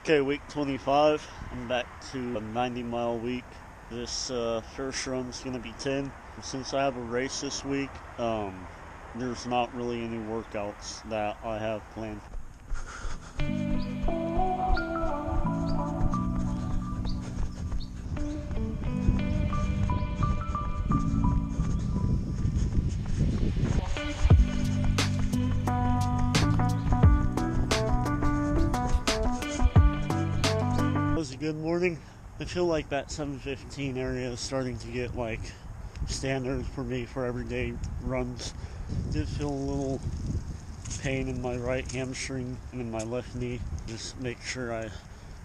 Okay, week 25. I'm back to a 90-mile week. This first run's gonna be 10. Since I have a race this week, there's not really any workouts that I have planned. It was a good morning. I feel like that 7:15 area is starting to get like standard for me for everyday runs. Did feel a little pain in my right hamstring and in my left knee. Just make sure I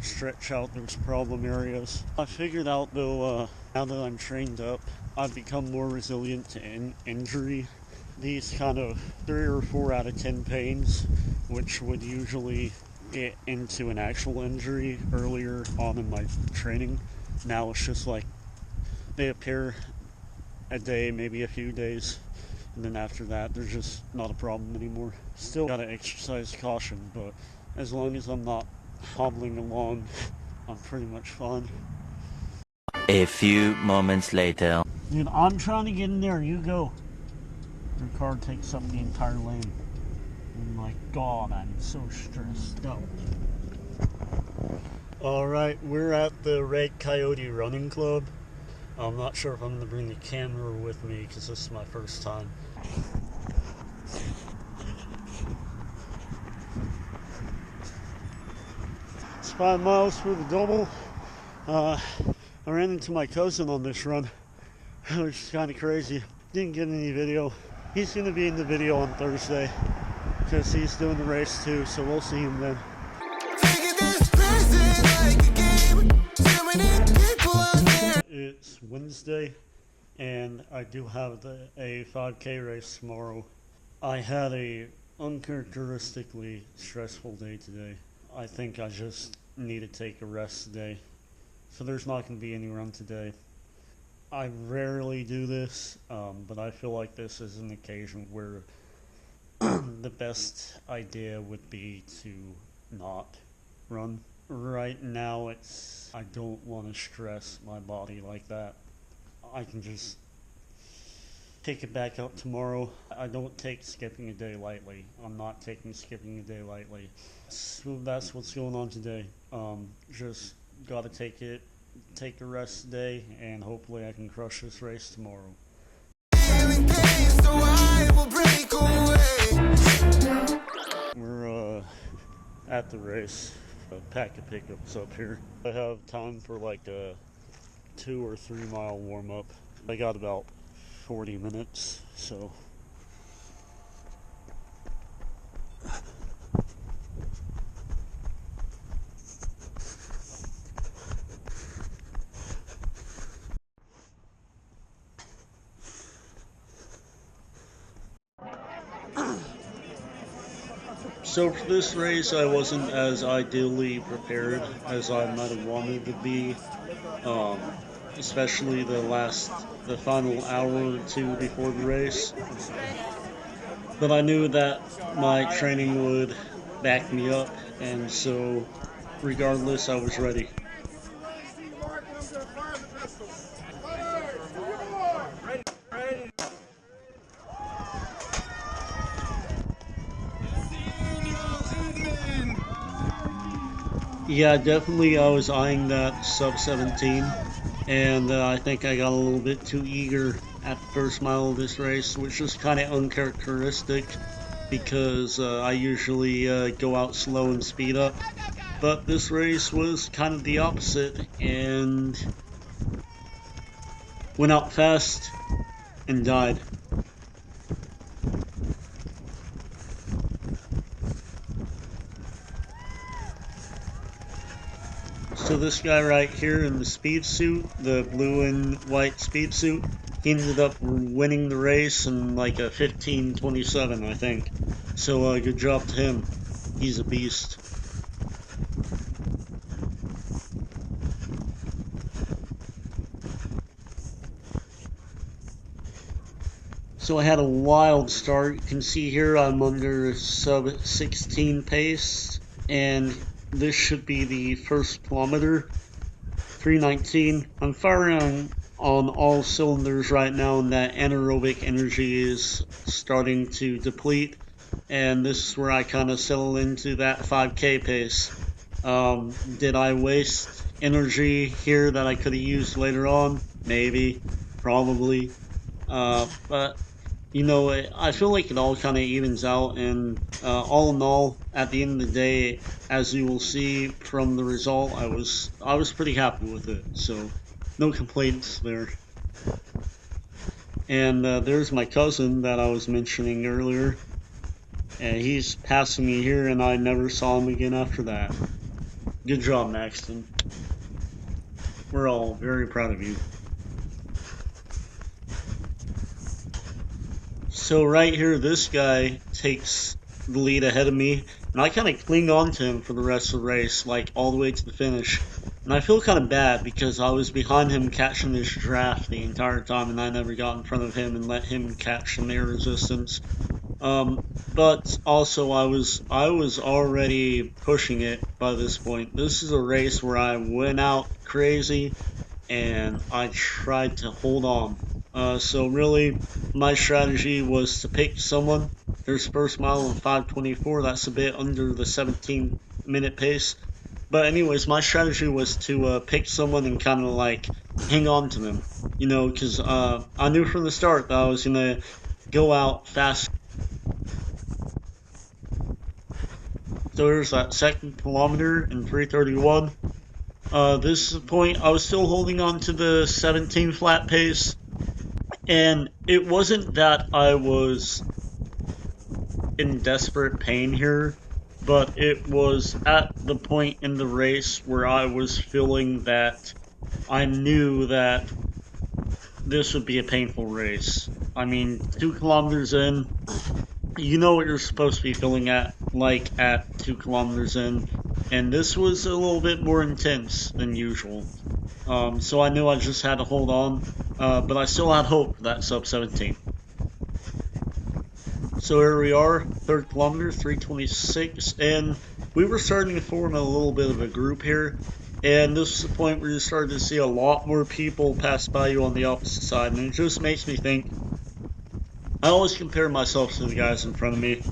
stretch out those problem areas. I figured out though, now that I'm trained up, I've become more resilient to injury. These kind of 3 or 4 out of 10 pains, which would usually get into an actual injury earlier on in my training, now it's just like they appear a day, maybe a few days, and then after that there's just not a problem anymore. Still gotta exercise caution, but as long as I'm not hobbling along, I'm pretty much fine. A few moments later. Dude, I'm trying to get in there, you go. Your car takes up the entire lane. Oh my god, I'm so stressed out. Alright, we're at the Red Coyote Running Club. I'm not sure if I'm going to bring the camera with me because this is my first time. It's 5 miles for the double. I ran into my cousin on this run, which is kind of crazy. Didn't get any video. He's going to be in the video on Thursday because he's doing the race too, so we'll see him then. It's Wednesday and I do have a 5K race tomorrow. I had a uncharacteristically stressful day today. I think I just need to take a rest today, so there's not going to be any run today. I rarely do this, but I feel like this is an occasion where the best idea would be to not run. Right now I don't want to stress my body like that. I can just pick it back up tomorrow. I don't take skipping a day lightly. I'm not taking skipping a day lightly. So that's what's going on today. Just gotta take a rest today, and hopefully I can crush this race tomorrow. We're at the race. A pack of pickups up here. I have time for like a 2 or 3 mile warm up. I got about 40 minutes, so. So for this race, I wasn't as ideally prepared as I might have wanted to be, especially the final hour or two before the race. But I knew that my training would back me up, and so regardless, I was ready. Yeah, definitely I was eyeing that sub 17, and I think I got a little bit too eager at the first mile of this race, which was kind of uncharacteristic because I usually go out slow and speed up. But this race was kind of the opposite, and went out fast and died. So this guy right here in the speed suit, the blue and white speed suit, he ended up winning the race in like a 15:27, I think. So good job to him. He's a beast. So I had a wild start. You can see here I'm under sub 16 pace, and this should be the first kilometer, 3:19. I'm firing on all cylinders right now, and that anaerobic energy is starting to deplete. And this is where I kind of settle into that 5K pace. Did I waste energy here that I could have used later on? Maybe, probably. But you know, I feel like it all kind of evens out, and all in all, at the end of the day, as you will see from the result, I was pretty happy with it. So, no complaints there. And there's my cousin that I was mentioning earlier, and he's passing me here, and I never saw him again after that. Good job, Maxton. We're all very proud of you. So right here, this guy takes the lead ahead of me, and I kind of cling on to him for the rest of the race, like all the way to the finish. And I feel kind of bad because I was behind him catching this draft the entire time, and I never got in front of him and let him catch some air resistance. But also I was already pushing it by this point. This is a race where I went out crazy and I tried to hold on. So really, my strategy was to pick someone. There's first mile in 5:24. That's a bit under the 17-minute pace. But anyways, my strategy was to pick someone and kind of like hang on to them. You know, because I knew from the start that I was gonna go out fast. So there's that second kilometer in 3:31. This point, I was still holding on to the 17 flat pace. And it wasn't that I was in desperate pain here, but it was at the point in the race where I was feeling that I knew that this would be a painful race. I mean, 2 kilometers in, you know what you're supposed to be feeling at 2 kilometers in, and this was a little bit more intense than usual. So I knew I just had to hold on, but I still had hope for that sub 17. So here we are, third kilometer, 3:26, and we were starting to form a little bit of a group here, and this is the point where you started to see a lot more people pass by you on the opposite side, and it just makes me think, I always compare myself to the guys in front of me,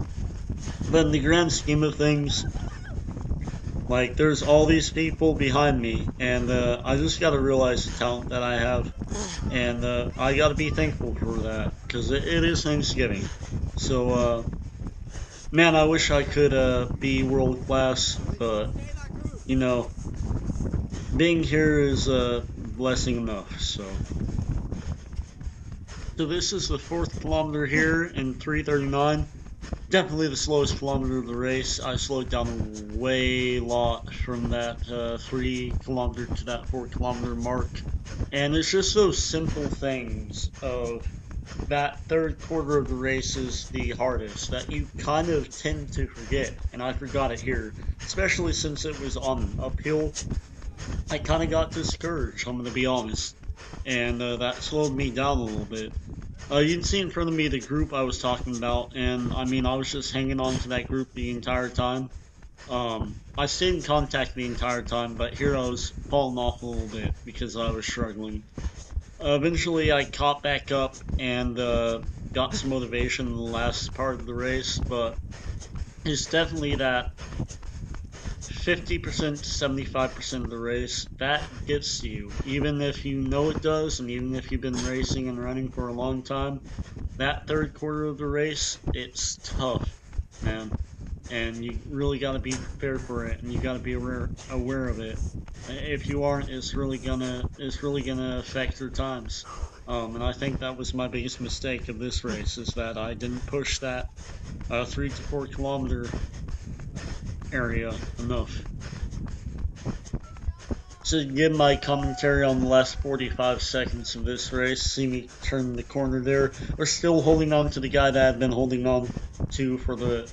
but in the grand scheme of things, like, there's all these people behind me, and I just gotta realize the talent that I have, and I gotta be thankful for that, because it is Thanksgiving. So, man, I wish I could be world class, but, you know, being here is a blessing enough, so. So this is the 4th kilometer here in 3:39. Definitely the slowest kilometer of the race. I slowed down way a lot from that 3 kilometer to that 4 kilometer mark. And it's just those simple things of that third quarter of the race is the hardest, that you kind of tend to forget, and I forgot it here, especially since it was on uphill. I kind of got discouraged, I'm going to be honest, and that slowed me down a little bit. You can see in front of me the group I was talking about, and I mean, I was just hanging on to that group the entire time. I stayed in contact the entire time, but here I was falling off a little bit because I was struggling. Eventually, I caught back up and got some motivation in the last part of the race, but it's definitely that 50% to 75% of the race that gets to you, even if you know it does, and even if you've been racing and running for a long time. That third quarter of the race, it's tough, man, and you really got to be prepared for it, and you got to be aware of it. If you aren't, it's really gonna affect your times. And I think that was my biggest mistake of this race, is that I didn't push that 3 to 4 kilometer area enough. So to give my commentary on the last 45 seconds of this race, see me turn the corner there. We're still holding on to the guy that I've been holding on to for the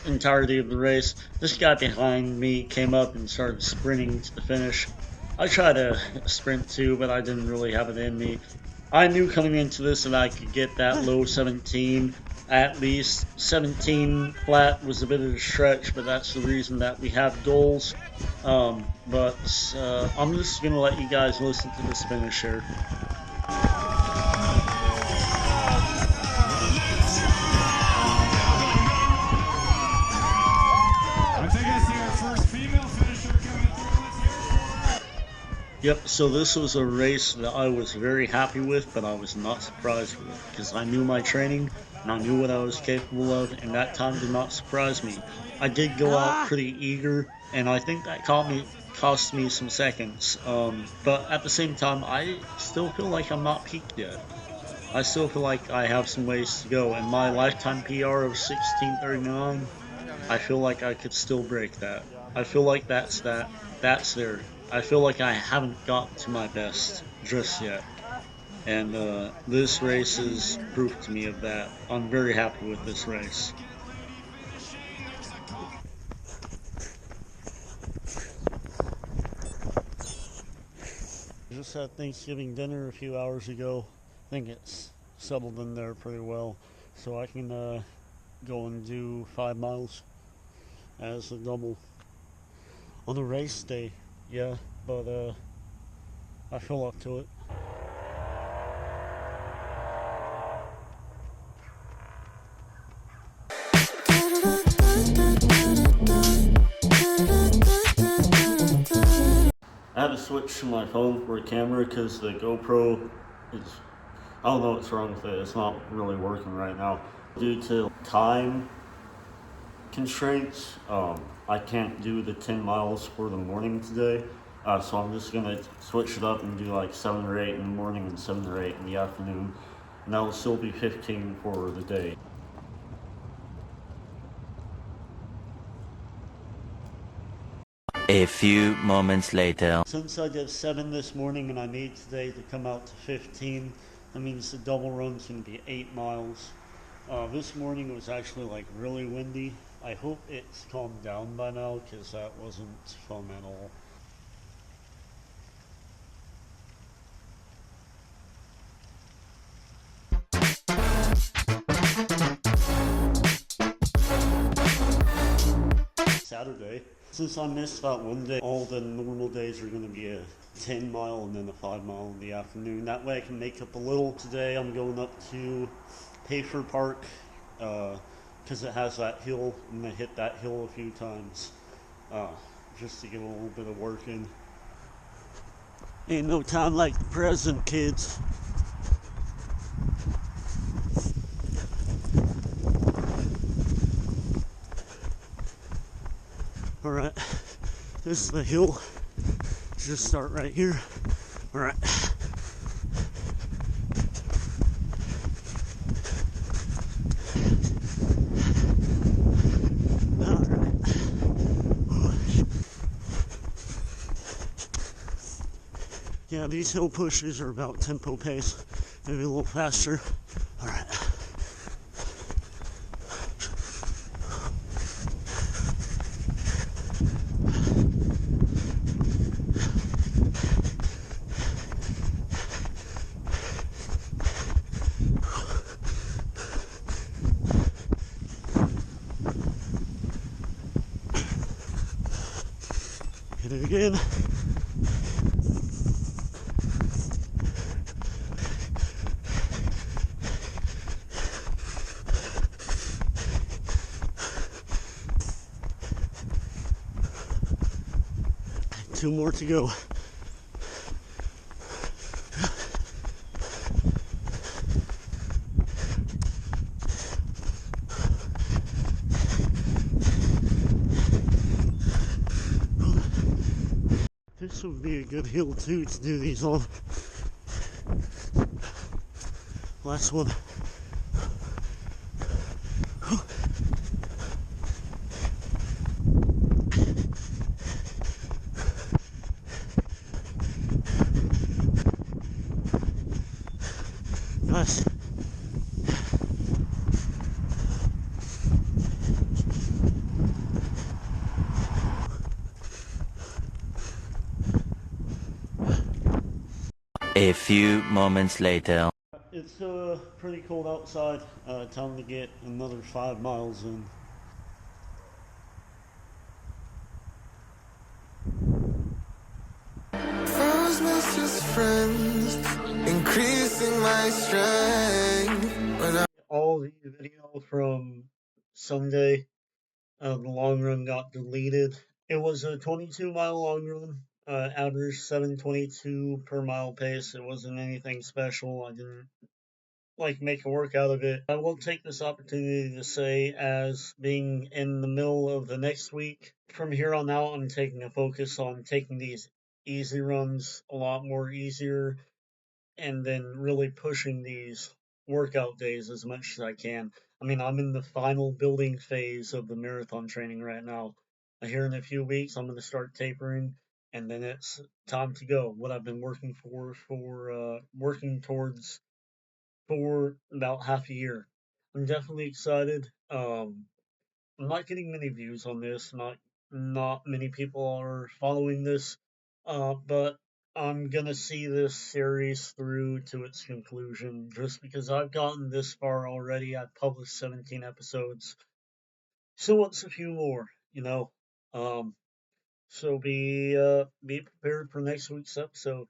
entirety of the race. This guy behind me came up and started sprinting to the finish. I tried to sprint too, but I didn't really have it in me. I knew coming into this that I could get that low 17 at least. 17 flat was a bit of a stretch, but that's the reason that we have goals. But I'm just gonna let you guys listen to this finish here. I think I see our first female finisher coming through. Let's hear it. Yep, so this was a race that I was very happy with, but I was not surprised with, because I knew my training and I knew what I was capable of, and that time did not surprise me. I did go out pretty eager, and I think that cost me some seconds. But at the same time, I still feel like I'm not peaked yet. I still feel like I have some ways to go, and my lifetime PR of 16:39, I feel like I could still break that. I feel like that's there. I feel like I haven't gotten to my best just yet. And this race is proof to me of that. I'm very happy with this race. I just had Thanksgiving dinner a few hours ago. I think it's settled in there pretty well. So I can go and do 5 miles as a double on a race day. Yeah, but I feel up to it. I had to switch to my phone for a camera because the GoPro is, I don't know what's wrong with it, it's not really working right now. Due to time constraints, I can't do the 10 miles for the morning today, so I'm just gonna switch it up and do like 7 or 8 in the morning and 7 or 8 in the afternoon, and that will still be 15 for the day. A few moments later. Since I did 7 this morning and I need today to come out to 15, that means the double run's gonna be 8 miles. This morning it was actually like really windy. I hope it's calmed down by now because that wasn't fun at all. Saturday. Since I missed that one day, all the normal days are going to be a 10 mile and then a 5 mile in the afternoon. That way I can make up a little. Today I'm going up to Payford Park because it has that hill. I'm going to hit that hill a few times just to get a little bit of work in. Ain't no time like the present, kids. Alright, this is the hill. Just start right here. Alright. Alright. Yeah, these hill pushes are about tempo pace. Maybe a little faster. Alright. Hit it again. Two more to go. This would be a good hill too to do these on. Last one. Nice. A few moments later. it's pretty cold outside. Time to get another 5 miles in. Foes was just friends, increasing my strength. When I All the video from Sunday, the long run got deleted. It was a 22-mile long run, average 7:22 per mile pace. It wasn't anything special. I didn't make a work out of it. I will take this opportunity to say, as being in the middle of the next week, from here on out, I'm taking a focus on taking these easy runs a lot more easier and then really pushing these workout days as much as I can. I mean, I'm in the final building phase of the marathon training right now. Here in a few weeks, I'm going to start tapering, and then it's time to go. What I've been working towards for about half a year. I'm definitely excited. I'm not getting many views on this. Not many people are following this. But I'm gonna see this series through to its conclusion just because I've gotten this far already. I've published 17 episodes. So what's a few more, you know? So be prepared for next week's episode.